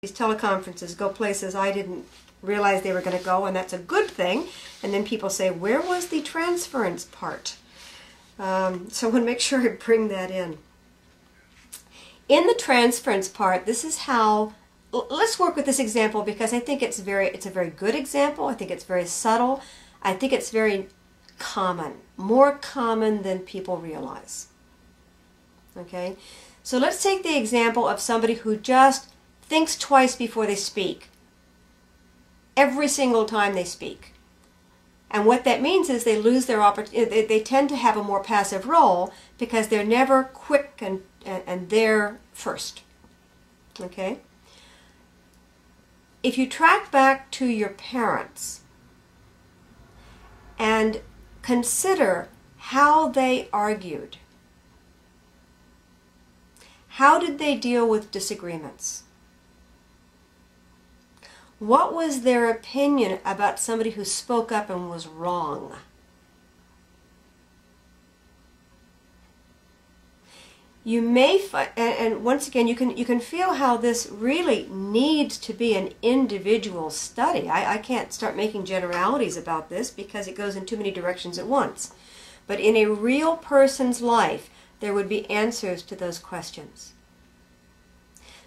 these teleconferences go places I didn't realize they were going to go, and that's a good thing. And then people say, where was the transference part? So I want to make sure I bring that in. In the transference part, this is how, let's work with this example because I think it's a very good example. I think it's very subtle. I think it's very common, more common than people realize. Okay, so let's take the example of somebody who just thinks twice before they speak. Every single time they speak. And what that means is they lose their opportunity. They tend to have a more passive role because they're never quick and there first. Okay? If you track back to your parents and consider how they argued, how did they deal with disagreements? What was their opinion about somebody who spoke up and was wrong? You may find, and once again, you can feel how this really needs to be an individual study. I can't start making generalities about this because it goes in too many directions at once. But in a real person's life, there would be answers to those questions,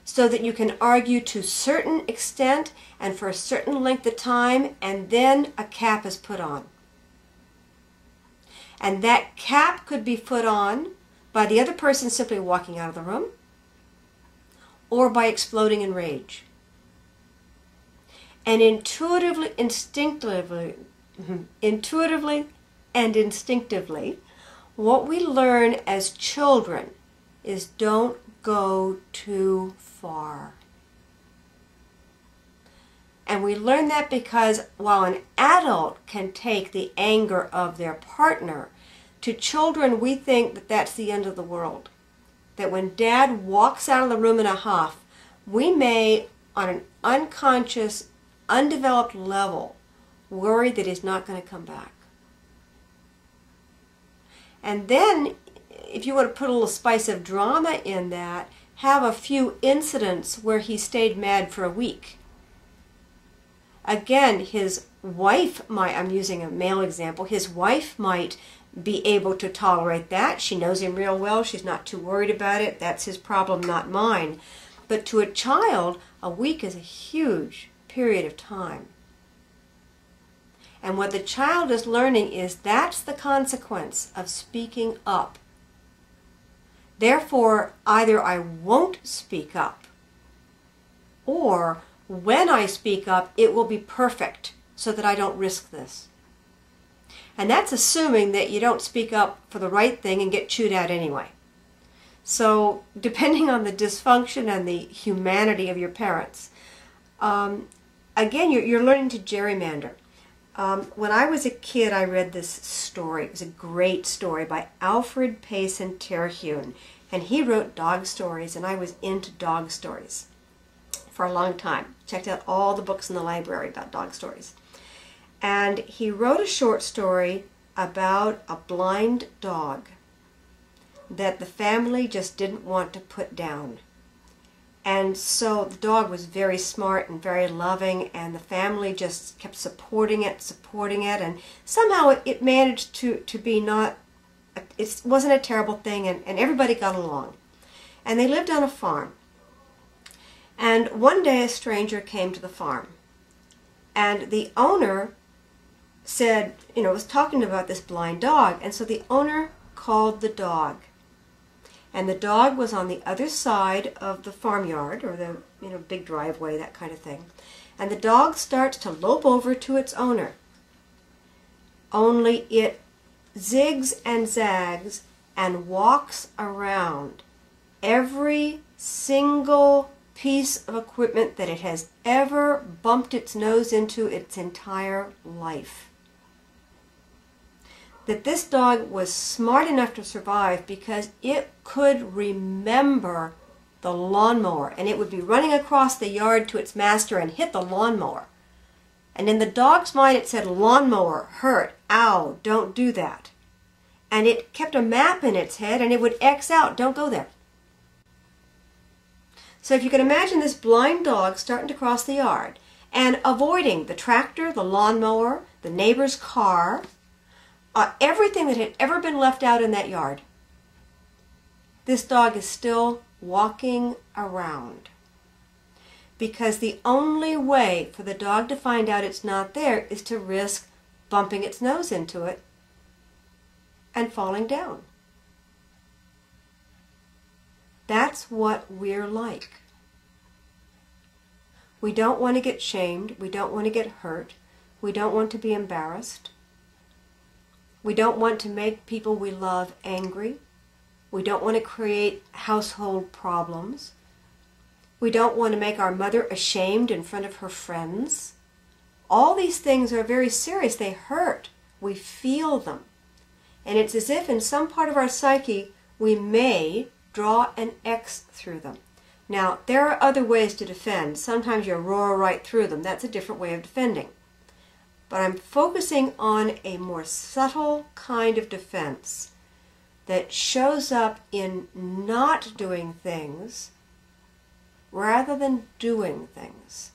so that you can argue to a certain extent and for a certain length of time, and then a cap is put on. And that cap could be put on by the other person simply walking out of the room, or by exploding in rage. And intuitively and instinctively, what we learn as children is don't go too far. And we learn that because while an adult can take the anger of their partner, to children we think that that's the end of the world. That when Dad walks out of the room in a huff, we may, on an unconscious, undeveloped level, worry that he's not going to come back. And then, if you want to put a little spice of drama in that, have a few incidents where he stayed mad for a week. Again, his wife might, I'm using a male example, his wife might be able to tolerate that. She knows him real well. She's not too worried about it. That's his problem, not mine. But to a child, a week is a huge period of time. And what the child is learning is that's the consequence of speaking up. Therefore, either I won't speak up, or when I speak up, it will be perfect so that I don't risk this. And that's assuming that you don't speak up for the right thing and get chewed out anyway. So, depending on the dysfunction and the humanity of your parents, again, you're learning to gerrymander. When I was a kid, I read this story. It was a great story by Alfred Payson Terhune. And he wrote dog stories, and I was into dog stories for a long time. Checked out all the books in the library about dog stories. And he wrote a short story about a blind dog that the family just didn't want to put down. And so the dog was very smart and very loving, and the family just kept supporting it, and somehow it managed to be not, it wasn't a terrible thing, and everybody got along. And they lived on a farm. And one day a stranger came to the farm, and the owner said, was talking about this blind dog, and so the owner called the dog. And the dog was on the other side of the farmyard, or the big driveway, that kind of thing. And the dog starts to lope over to its owner. Only it zigs and zags and walks around every single piece of equipment that it has ever bumped its nose into its entire life. That this dog was smart enough to survive because it could remember the lawnmower, and it would be running across the yard to its master and hit the lawnmower. And in the dog's mind it said, lawnmower, hurt, ow, don't do that. And it kept a map in its head, and it would X out, don't go there. So if you can imagine this blind dog starting to cross the yard and avoiding the tractor, the lawnmower, the neighbor's car, everything that had ever been left out in that yard, this dog is still walking around. Because the only way for the dog to find out it's not there is to risk bumping its nose into it and falling down. That's what we're like. We don't want to get shamed. We don't want to get hurt. We don't want to be embarrassed. We don't want to make people we love angry. We don't want to create household problems. We don't want to make our mother ashamed in front of her friends. All these things are very serious. They hurt. We feel them. And it's as if in some part of our psyche we may draw an X through them. Now, there are other ways to defend. Sometimes you roar right through them. That's a different way of defending. But I'm focusing on a more subtle kind of defense that shows up in not doing things rather than doing things.